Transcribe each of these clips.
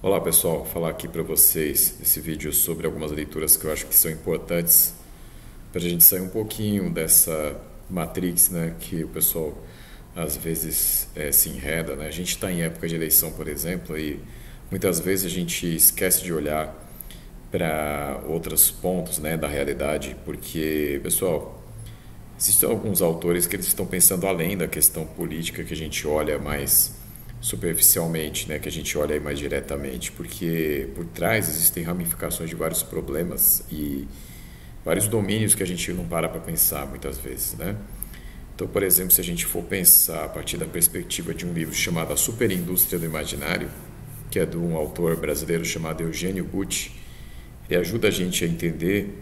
Olá pessoal, vou falar aqui para vocês esse vídeo sobre algumas leituras que eu acho que são importantes para a gente sair um pouquinho dessa matrix, né, que o pessoal às vezes se enreda, né? A gente está em época de eleição, por exemplo, e muitas vezes a gente esquece de olhar para outros pontos, né, da realidade, porque, pessoal, existem alguns autores que eles estão pensando além da questão política que a gente olha mais superficialmente, né, que a gente olha aí mais diretamente, porque por trás existem ramificações de vários problemas e vários domínios que a gente não para pensar muitas vezes, né? Então, por exemplo, se a gente for pensar a partir da perspectiva de um livro chamado A Superindústria do Imaginário, que é de um autor brasileiro chamado Eugênio Bucci, ele ajuda a gente a entender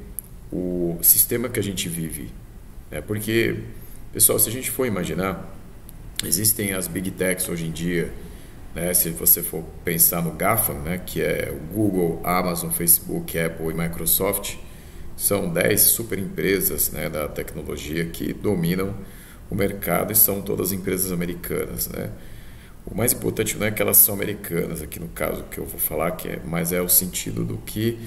o sistema que a gente vive, né? Porque, pessoal, se a gente for imaginar, existem as Big Techs hoje em dia, né? Se você for pensar no GAFAM, né? Que é o Google, Amazon, Facebook, Apple e Microsoft, são 10 super empresas, né, da tecnologia que dominam o mercado e são todas empresas americanas, né? O mais importante não é que elas são americanas, aqui no caso que eu vou falar, mas é o sentido do que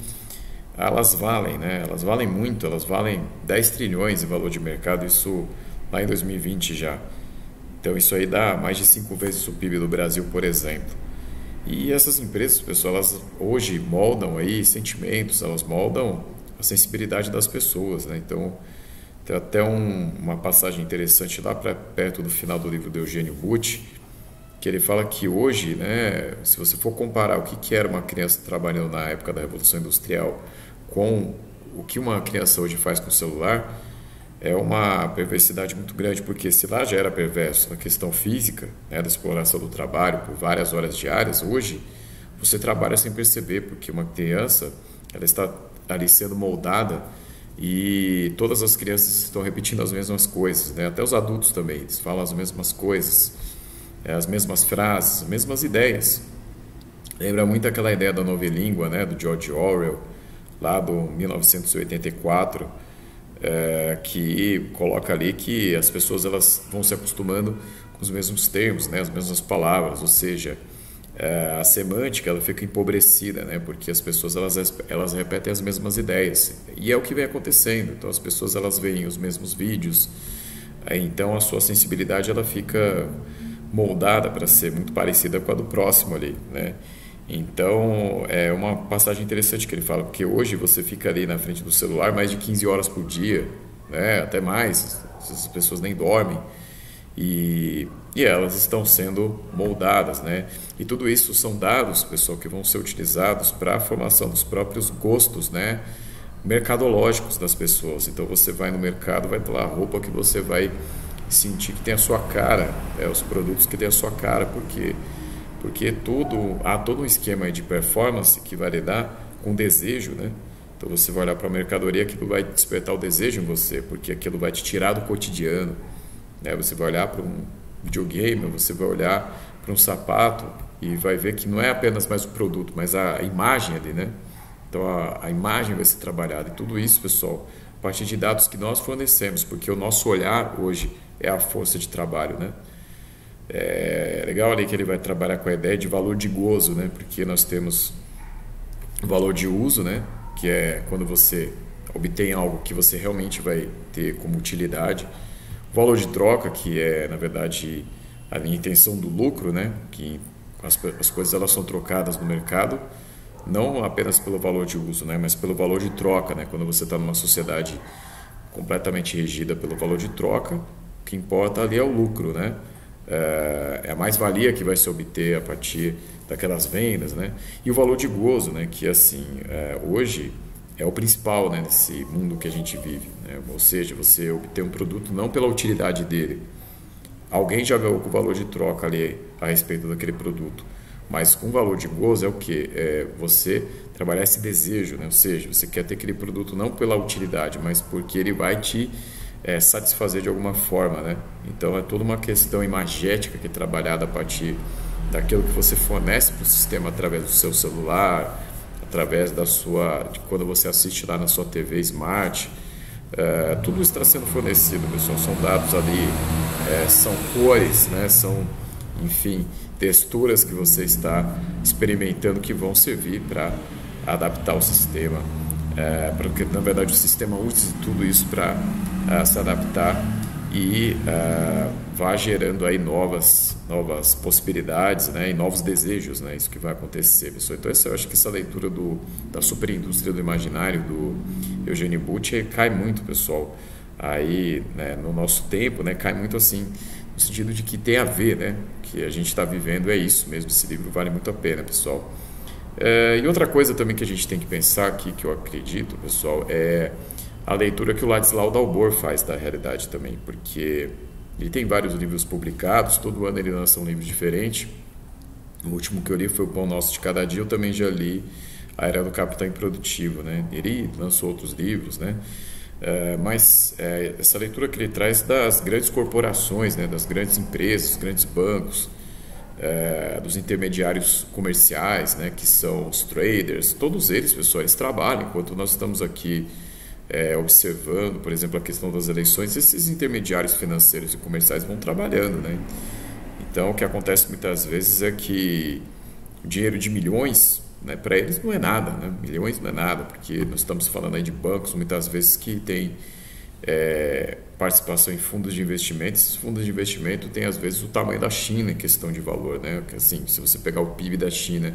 elas valem, né? Elas valem muito, elas valem 10 trilhões em valor de mercado, isso lá em 2020 já. Então isso aí dá mais de 5 vezes o PIB do Brasil, por exemplo. E essas empresas, pessoal, elas hoje moldam aí sentimentos, elas moldam a sensibilidade das pessoas, né? Então tem até uma passagem interessante lá para perto do final do livro do Eugênio Bucci, que ele fala que hoje, né, se você for comparar o que era uma criança trabalhando na época da Revolução Industrial com o que uma criança hoje faz com o celular, é uma perversidade muito grande, porque se lá já era perverso na questão física, né, da exploração do trabalho por várias horas diárias, hoje você trabalha sem perceber, porque uma criança ela está ali sendo moldada e todas as crianças estão repetindo as mesmas coisas, né? Até os adultos também, eles falam as mesmas coisas, as mesmas frases, as mesmas ideias. Lembra muito aquela ideia da novelíngua, né, do George Orwell, lá do 1984, que coloca ali que as pessoas elas vão se acostumando com os mesmos termos, né, as mesmas palavras, ou seja, a semântica ela fica empobrecida, né, porque as pessoas elas repetem as mesmas ideias e é o que vem acontecendo. Então as pessoas elas veem os mesmos vídeos, então a sua sensibilidade ela fica moldada para ser muito parecida com a do próximo ali, né? Então é uma passagem interessante que ele fala, porque hoje você fica ali na frente do celular mais de 15 horas por dia, né? Até mais, as pessoas nem dormem e elas estão sendo moldadas, né? E tudo isso são dados, pessoal, que vão ser utilizados para a formação dos próprios gostos, né, mercadológicos das pessoas. Então você vai no mercado, vai ter lá a roupa que você vai sentir que tem a sua cara, os produtos que tem a sua cara, porque há todo um esquema de performance que vai lidar com desejo, né? Então você vai olhar para a mercadoria, aquilo vai despertar o desejo em você, porque aquilo vai te tirar do cotidiano, né? Você vai olhar para um videogame, você vai olhar para um sapato e vai ver que não é apenas mais o produto, mas a imagem ali, né? Então a imagem vai ser trabalhada e tudo isso, pessoal, a partir de dados que nós fornecemos, porque o nosso olhar hoje é a força de trabalho, né? É legal ali que ele vai trabalhar com a ideia de valor de gozo, né? Porque nós temos o valor de uso, né? Que é quando você obtém algo que você realmente vai ter como utilidade. O valor de troca, que é, na verdade, a intenção do lucro, né? Que as coisas elas são trocadas no mercado, não apenas pelo valor de uso, né? Mas pelo valor de troca, né? Quando você está numa sociedade completamente regida pelo valor de troca, o que importa ali é o lucro, né? É a mais-valia que vai se obter a partir daquelas vendas, né? E o valor de gozo, né? Que assim, hoje é o principal, né, nesse mundo que a gente vive, né? Ou seja, você obter um produto não pela utilidade dele. Alguém já ganhou com o valor de troca ali a respeito daquele produto, mas com o valor de gozo é o que? É você trabalhar esse desejo, né? Ou seja, você quer ter aquele produto não pela utilidade, mas porque ele vai te satisfazer de alguma forma, né? Então é toda uma questão imagética que é trabalhada a partir daquilo que você fornece para o sistema através do seu celular, através de quando você assiste lá na sua TV Smart, tudo está sendo fornecido, pessoal. São dados ali, são cores, né? São enfim, texturas que você está experimentando que vão servir para adaptar o sistema, porque na verdade o sistema usa tudo isso para se adaptar e vai gerando aí novas possibilidades, né, e novos desejos, né, isso que vai acontecer, pessoal. Então eu acho que essa leitura da superindústria do imaginário do Eugene Bucci cai muito, pessoal, aí, né, no nosso tempo, né, cai muito assim no sentido de que tem a ver, né, que a gente está vivendo, é isso mesmo. Esse livro vale muito a pena, pessoal. E outra coisa também que a gente tem que pensar aqui, que eu acredito, pessoal, é a leitura que o Ladislau Dalbor faz da realidade também, porque ele tem vários livros publicados, todo ano ele lança um livro diferente. O último que eu li foi O Pão Nosso de Cada Dia. Eu também já li A Era do Capital Improdutivo, né? Ele lançou outros livros, né? Mas essa leitura que ele traz das grandes corporações, né? Das grandes empresas, dos grandes bancos, dos intermediários comerciais, né? Que são os traders, todos eles, pessoal, eles trabalham. Enquanto nós estamos aqui observando, por exemplo, a questão das eleições, esses intermediários financeiros e comerciais vão trabalhando, né? Então, o que acontece muitas vezes é que o dinheiro de milhões, né, para eles não é nada, né? Milhões não é nada, porque nós estamos falando aí de bancos, muitas vezes, que tem participação em fundos de investimento. Esses fundos de investimento têm, às vezes, o tamanho da China em questão de valor, né? Assim, se você pegar o PIB da China,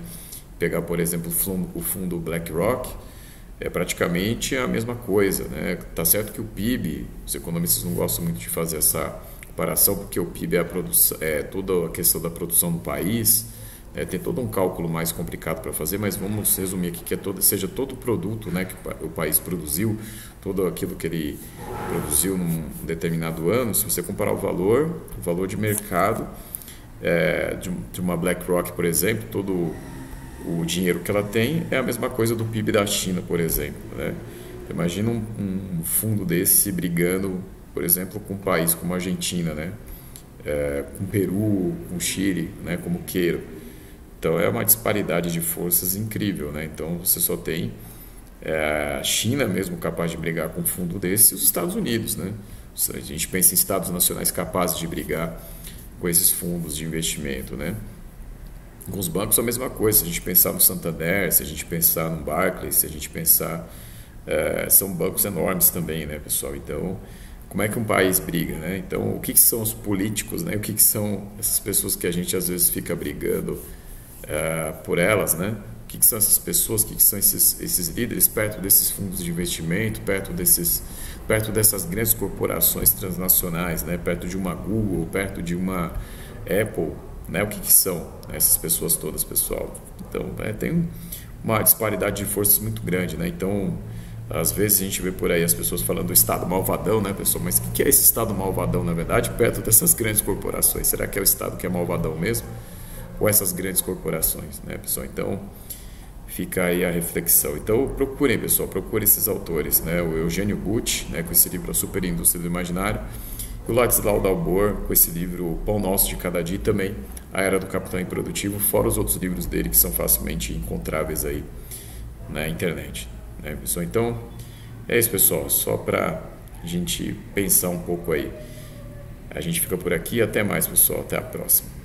pegar, por exemplo, o fundo BlackRock, é praticamente a mesma coisa, né? Tá certo que o PIB, os economistas não gostam muito de fazer essa comparação, porque o PIB é toda a questão da produção do país, tem todo um cálculo mais complicado para fazer, mas vamos resumir aqui que seja todo o produto, né, que o país produziu, todo aquilo que ele produziu num determinado ano. Se você comparar o valor de mercado de uma BlackRock, por exemplo, todo o dinheiro que ela tem é a mesma coisa do PIB da China, por exemplo, né? Imagina um fundo desse brigando, por exemplo, com um país como a Argentina, né? Com o Peru, com o Chile, né? Como queira. Então é uma disparidade de forças incrível, né? Então você só tem a China mesmo capaz de brigar com um fundo desse e os Estados Unidos, né? A gente pensa em estados nacionais capazes de brigar com esses fundos de investimento, né? Com os bancos a mesma coisa. Se a gente pensar no Santander, se a gente pensar no Barclays, se a gente pensar... são bancos enormes também, né, pessoal? Então, como é que um país briga, né? Então, o que são os políticos, né? O que são essas pessoas que a gente às vezes fica brigando por elas, né? O que são essas pessoas, o que são esses líderes perto desses fundos de investimento, perto dessas grandes corporações transnacionais, né? Perto de uma Google, perto de uma Apple, né? O que são essas pessoas todas, pessoal? Então, tem uma disparidade de forças muito grande, né? Então, às vezes a gente vê por aí as pessoas falando do Estado malvadão, né, pessoal? Mas o que é esse Estado malvadão, na verdade, perto dessas grandes corporações? Será que é o Estado que é malvadão mesmo? Ou essas grandes corporações, né, pessoal? Então, fica aí a reflexão. Então, procurem, pessoal, procurem esses autores, né? O Eugênio Bucci, né, com esse livro A Superindústria do Imaginário, o Ladislau Dalbor, com esse livro O Pão Nosso de Cada Dia, e também A Era do Capital Improdutivo, fora os outros livros dele que são facilmente encontráveis aí na internet, né, pessoal? Então, é isso, pessoal, só para a gente pensar um pouco aí. A gente fica por aqui, até mais, pessoal, até a próxima.